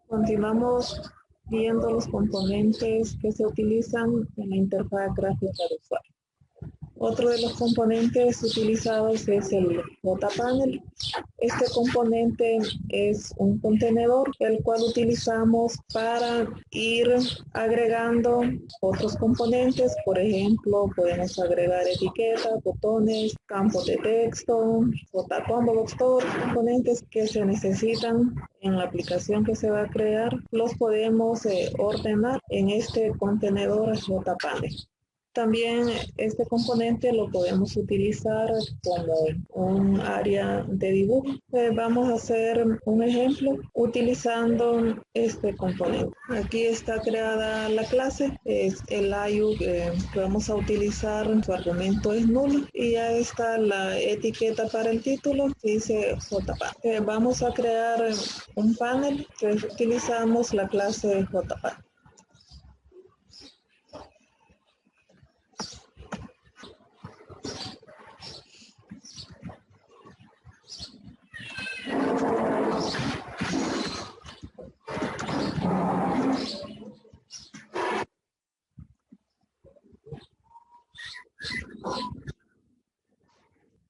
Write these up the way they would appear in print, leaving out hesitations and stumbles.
Continuamos viendo los componentes que se utilizan en la interfaz gráfica de usuario. Otro de los componentes utilizados es el JPanel. Este componente es un contenedor el cual utilizamos para ir agregando otros componentes. Por ejemplo, podemos agregar etiquetas, botones, campos de texto, JComboBox, todos los componentes que se necesitan en la aplicación que se va a crear, los podemos ordenar en este contenedor JPanel. También este componente lo podemos utilizar como un área de dibujo. Vamos a hacer un ejemplo utilizando este componente. Aquí está creada la clase, es el IU que vamos a utilizar, su argumento es nulo y ya está la etiqueta para el título que dice JPanel. Vamos a crear un panel que utilizamos la clase JPanel.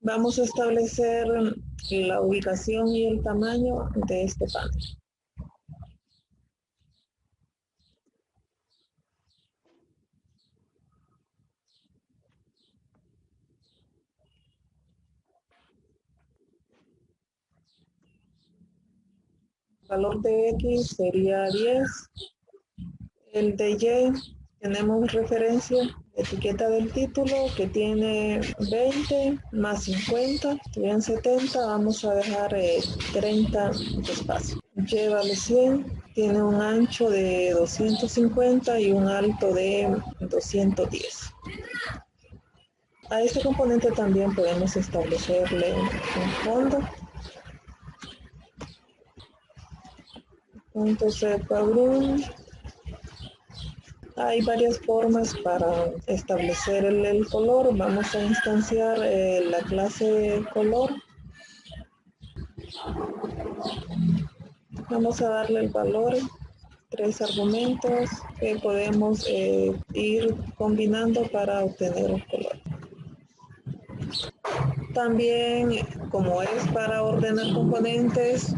Vamos a establecer la ubicación y el tamaño de este panel. El valor de X sería 10. El de Y tenemos referencia, etiqueta del título que tiene 20 más 50, serían 70, vamos a dejar 30 de espacio. Y vale 100, tiene un ancho de 250 y un alto de 210. A este componente también podemos establecerle un fondo. Entonces, background. Hay varias formas para establecer el color. Vamos a instanciar la clase color. Vamos a darle el valor, 3 argumentos que podemos ir combinando para obtener un color. También, como es para ordenar componentes,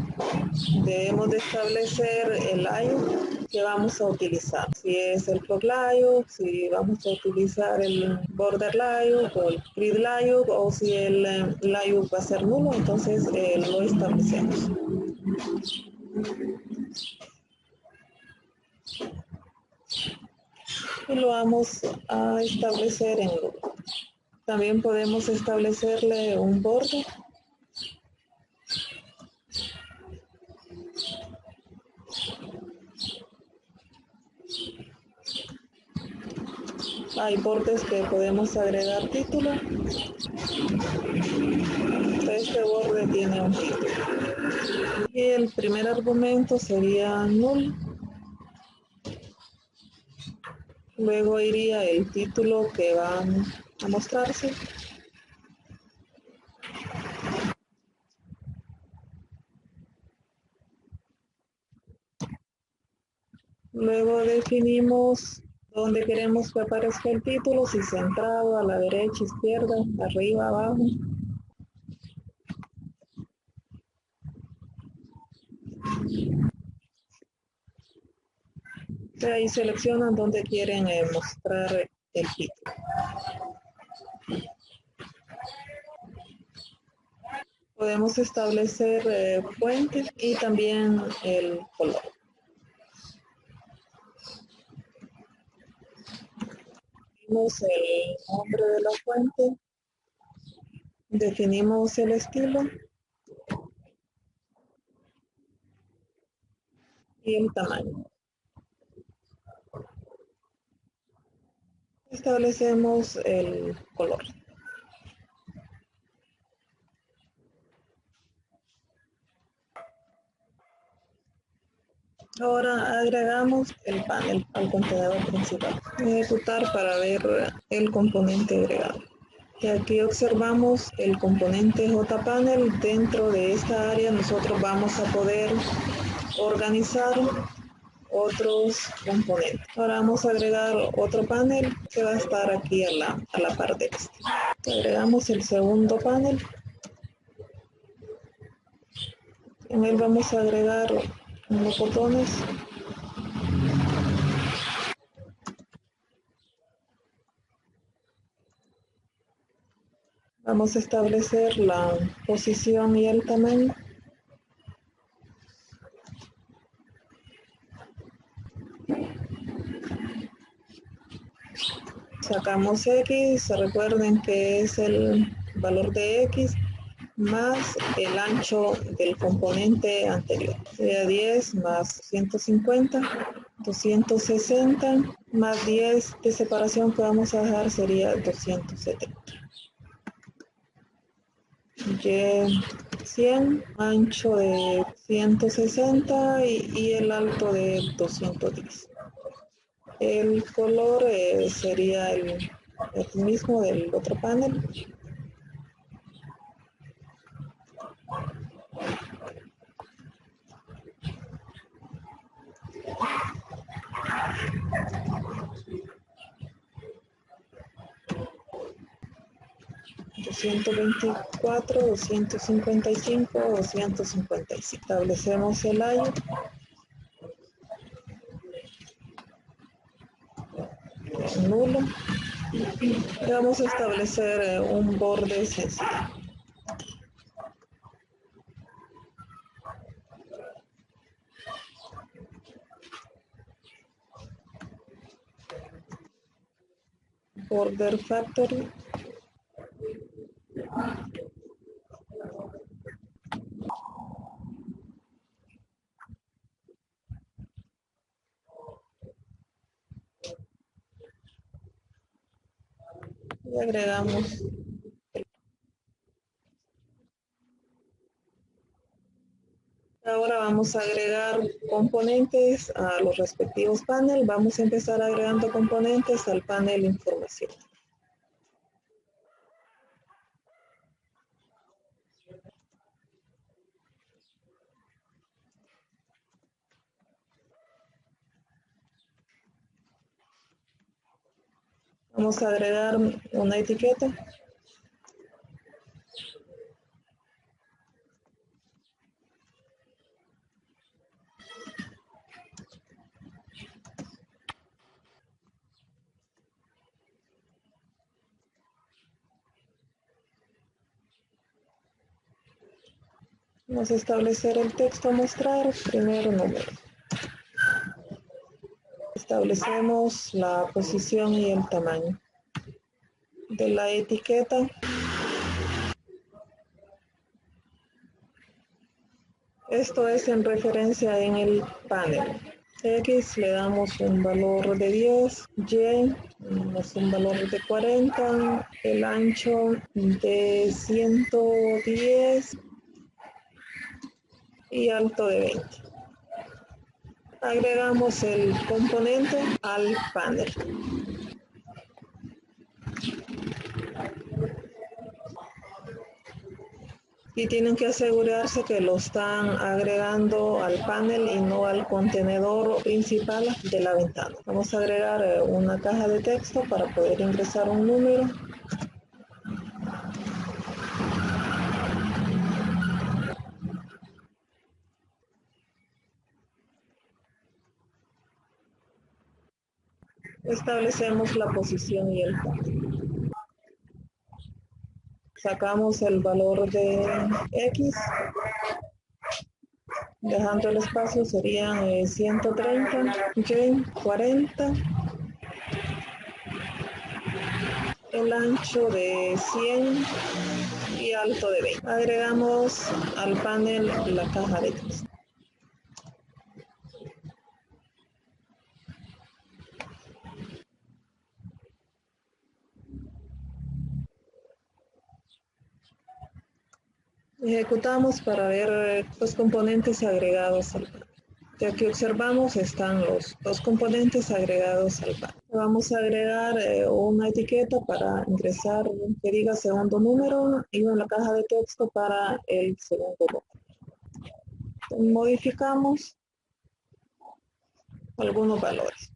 debemos de establecer el layout que vamos a utilizar. Si es el floor layout, si vamos a utilizar el border layout o el grid layout, o si el layout va a ser nulo, entonces lo establecemos. Y lo vamos a establecer en nulo. También podemos establecerle un borde. Hay bordes que podemos agregar título. Este borde tiene un título. Y el primer argumento sería null. Luego iría el título que va a mostrarse. Luego definimos dónde queremos que aparezca el título, si centrado, a la derecha, izquierda, arriba, abajo. De ahí seleccionan dónde quieren mostrar el título. Podemos establecer fuentes y también el color. Definimos el nombre de la fuente, definimos el estilo y el tamaño. Establecemos el color. Ahora agregamos el panel al contenedor principal. Ejecutar para ver el componente agregado. Y aquí observamos el componente JPanel. Dentro de esta área nosotros vamos a poder organizar otros componentes. Ahora vamos a agregar otro panel que va a estar aquí a la par de este. Agregamos el segundo panel. En él vamos a agregar unos botones. Vamos a establecer la posición y el tamaño. Sacamos X, recuerden que es el valor de X más el ancho del componente anterior. Sería 10 más 150, 260, más 10 de separación que vamos a dejar sería 270. Y 100, ancho de 160 y el alto de 210. El color sería el mismo del otro panel. $224, $255, $255. Establecemos el año. Nulo. Y vamos a establecer un borde sencillo. Border Factory. Y agregamos. Ahora vamos a agregar componentes a los respectivos paneles. Vamos a empezar agregando componentes al panel información. Vamos a agregar una etiqueta. Vamos a establecer el texto a mostrar, primer número. Establecemos la posición y el tamaño de la etiqueta. Esto es en referencia en el panel. X le damos un valor de 10, Y damos un valor de 40, el ancho de 110 y alto de 20. Agregamos el componente al panel. Y tienen que asegurarse que lo están agregando al panel y no al contenedor principal de la ventana. Vamos a agregar una caja de texto para poder ingresar un número. Establecemos la posición y el panel. Sacamos el valor de X. Dejando el espacio serían 130, Y 40, el ancho de 100 y alto de 20. Agregamos al panel la caja de texto. Ejecutamos para ver los componentes agregados al panel. Ya que observamos están los dos componentes agregados al panel. Vamos a agregar una etiqueta para ingresar que diga segundo número y una caja de texto para el segundo número. Modificamos algunos valores.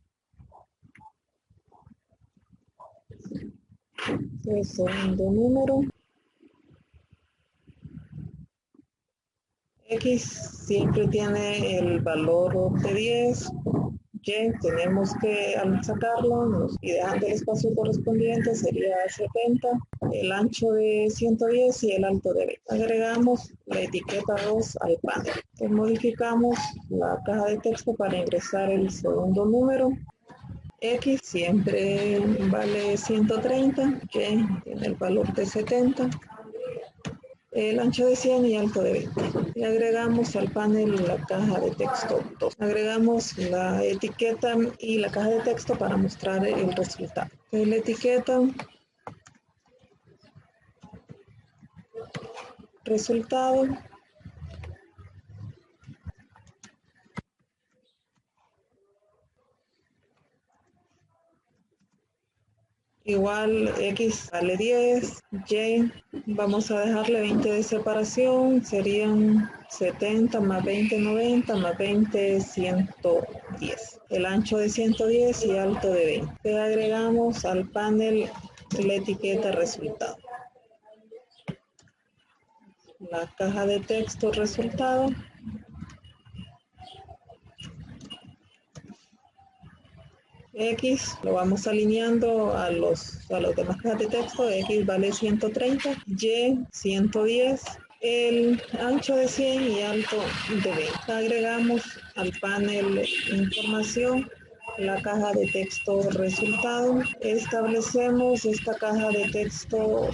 El segundo número. X siempre tiene el valor de 10. Y tenemos que, al sacarlo y dejando el espacio correspondiente, sería 70, el ancho de 110 y el alto de 20. Agregamos la etiqueta 2 al panel. Entonces modificamos la caja de texto para ingresar el segundo número. X siempre vale 130, Y tiene el valor de 70, el ancho de 100 y alto de 20. Y agregamos al panel la caja de texto 2. Agregamos la etiqueta y la caja de texto para mostrar el resultado. La etiqueta, resultado, igual X vale 10, Y vamos a dejarle 20 de separación, serían 70 más 20, 90, más 20, 110. El ancho de 110 y alto de 20. Le agregamos al panel la etiqueta resultado. La caja de texto resultado. X lo vamos alineando a los demás cajas de texto. X vale 130, Y 110, el ancho de 100 y alto de 20. Agregamos al panel información la caja de texto resultado. Establecemos esta caja de texto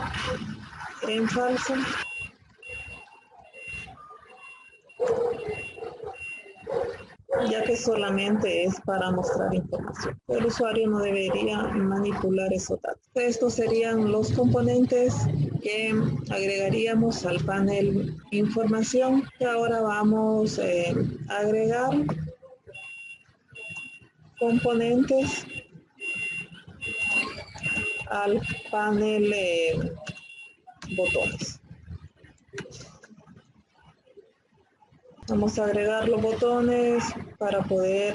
en falso. Ya que solamente es para mostrar información. El usuario no debería manipular esos datos. Estos serían los componentes que agregaríamos al panel información. Y ahora vamos a agregar componentes al panel botones. Vamos a agregar los botones para poder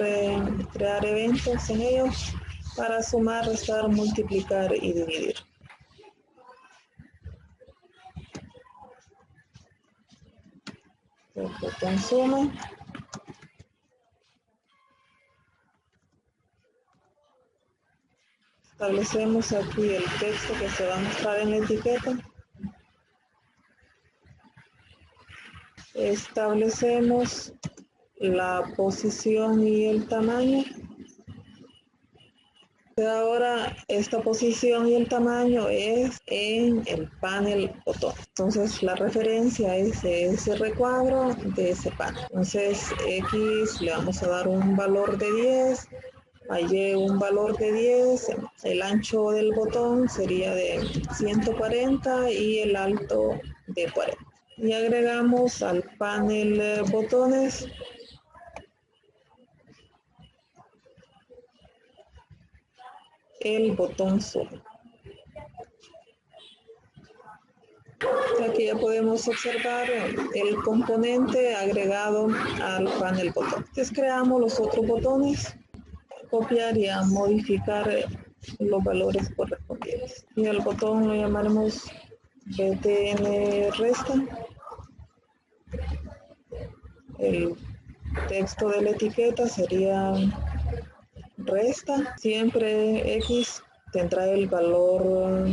crear eventos en ellos para sumar, restar, multiplicar y dividir. El botón suma. Establecemos aquí el texto que se va a mostrar en la etiqueta. Establecemos la posición y el tamaño. Ahora esta posición y el tamaño es en el panel botón. Entonces la referencia es ese recuadro de ese panel. Entonces X le vamos a dar un valor de 10, a Y un valor de 10, el ancho del botón sería de 140 y el alto de 40. Y agregamos al panel botones el botón zoom. Aquí ya podemos observar el componente agregado al panel botón. Entonces creamos los otros botones, copiar y a modificar los valores correspondientes. Y al botón lo llamaremos BTN resta. El texto de la etiqueta sería resta. Siempre X tendrá el valor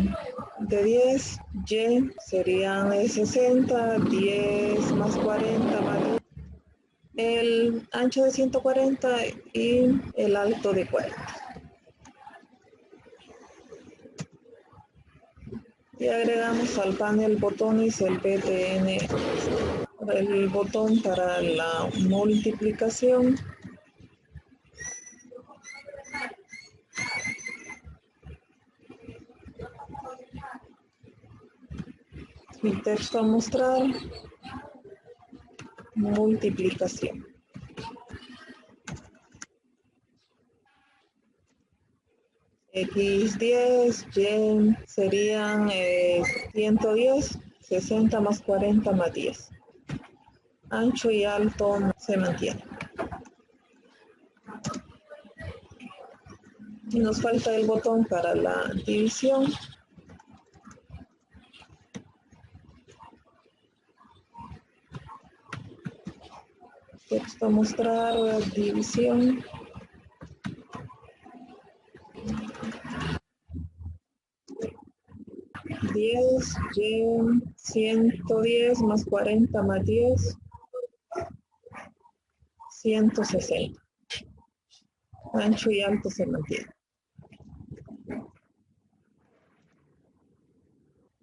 de 10, Y serían 60, 10 más 40 más 10, el ancho de 140 y el alto de 40. Y agregamos al panel botones el BTN, el botón para la multiplicación. Mi texto a mostrar, multiplicación. X10, Y serían 110, 60 más 40 más 10. Ancho y alto se mantiene. Y nos falta el botón para la división. Texto mostrar, división. $10, Y, 110 más 40 más 10, 160. Ancho y alto se mantiene.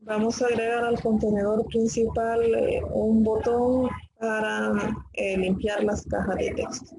Vamos a agregar al contenedor principal un botón para limpiar las cajas de texto.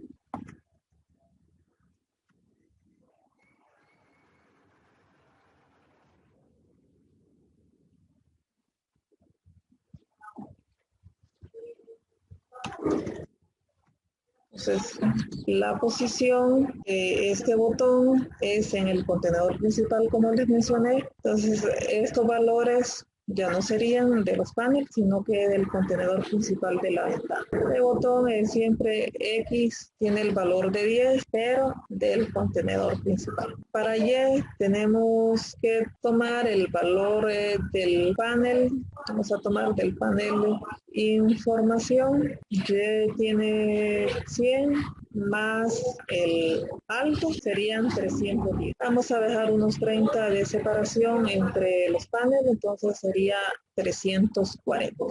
Entonces, la posición de este botón es en el contenedor principal, como les mencioné. Entonces, estos valores ya no serían de los paneles, sino que del contenedor principal de la ventana. El botón es siempre X, tiene el valor de 10, pero del contenedor principal. Para Y tenemos que tomar el valor del panel. Vamos a tomar del panel información. Y tiene 100 más el alto serían 310. Vamos a dejar unos 30 de separación entre los paneles, entonces sería 340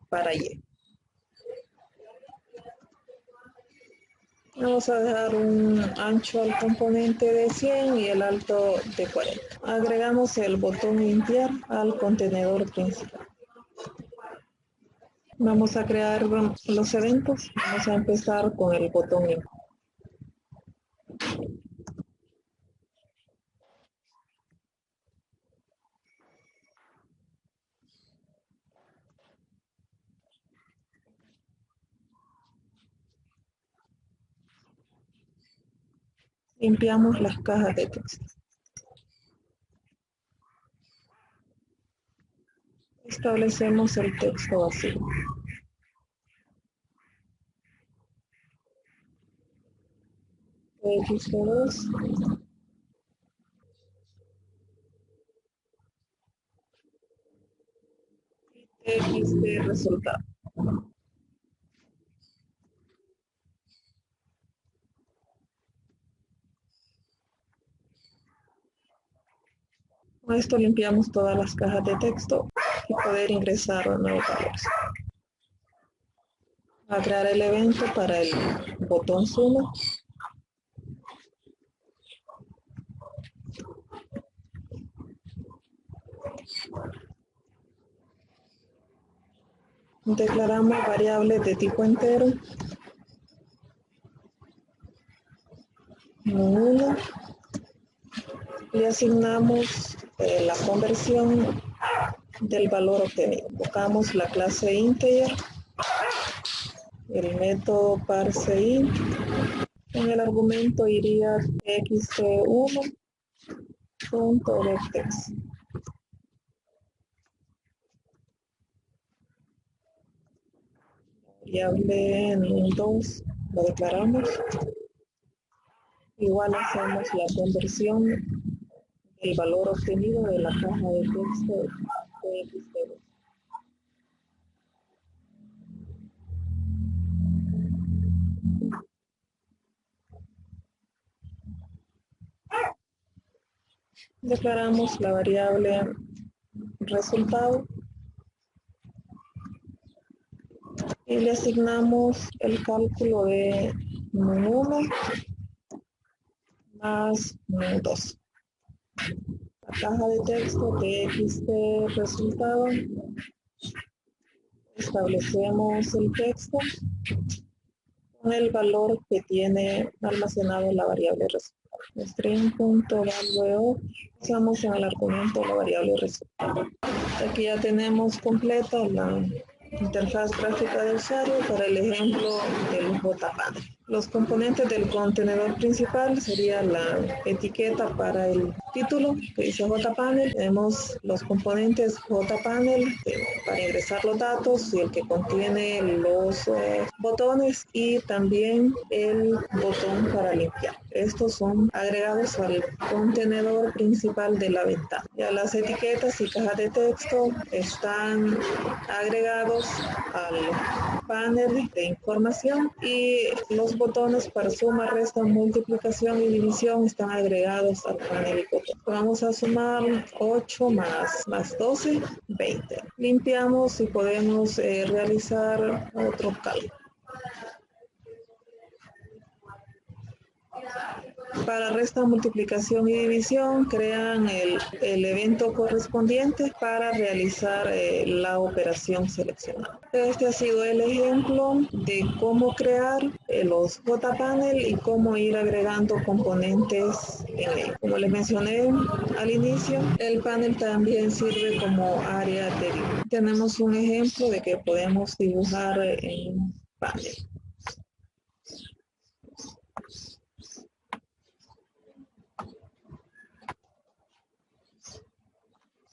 para Y. Vamos a dejar un ancho al componente de 100 y el alto de 40. Agregamos el botón limpiar al contenedor principal. Vamos a crear los eventos. Vamos a empezar con el botón limpiar. Limpiamos las cajas de texto. Establecemos el texto vacío. TXT2. TXT resultado. Con esto limpiamos todas las cajas de texto y poder ingresar nuevos valores. A crear el evento para el botón suma. Declaramos variables de tipo entero. 1. Y asignamos la conversión del valor obtenido. Invocamos la clase integer, el método parseInt. En el argumento iría txt1.getText. Variable num2 lo declaramos. Igual hacemos la conversión del valor obtenido de la caja de texto de txt2. Declaramos la variable resultado y le asignamos el cálculo de num1 más num2. La caja de texto txt resultado. Establecemos el texto con el valor que tiene almacenado la variable resultado. String.value, usamos en el argumento la variable resultado. Aquí ya tenemos completa la interfaz gráfica de usuario para el ejemplo del JPanel. Los componentes del contenedor principal sería la etiqueta para el título que dice JPanel. Tenemos los componentes JPanel para ingresar los datos y el que contiene los botones y también el botón para limpiar. Estos son agregados al contenedor principal de la ventana. Ya las etiquetas y cajas de texto están agregados al panel de información y los botones para suma, resta, multiplicación y división están agregados al panel de botones. Vamos a sumar 8 más 12, 20. Limpiamos y podemos realizar otro cálculo. Para resta, multiplicación y división, crean el evento correspondiente para realizar la operación seleccionada. Este ha sido el ejemplo de cómo crear los JPanel y cómo ir agregando componentes en él. Como les mencioné al inicio, el panel también sirve como área de dibujo. Tenemos un ejemplo de que podemos dibujar en panel.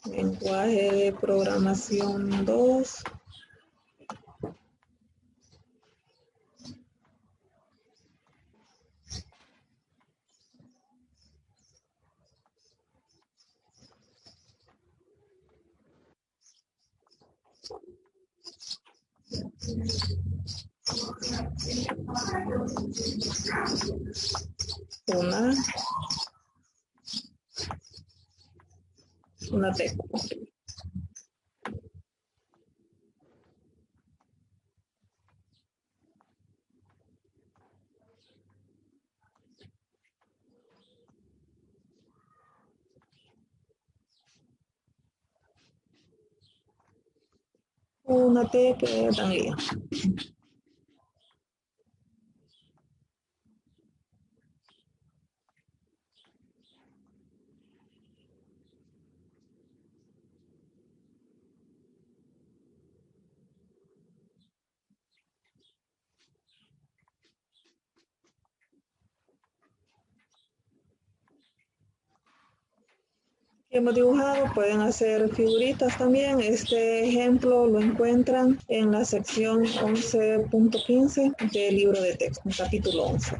Lenguaje de programación 2. Una tecla. Una tecla también. Hemos dibujado, pueden hacer figuritas también. Este ejemplo lo encuentran en la sección 11.15 del libro de texto, capítulo 11.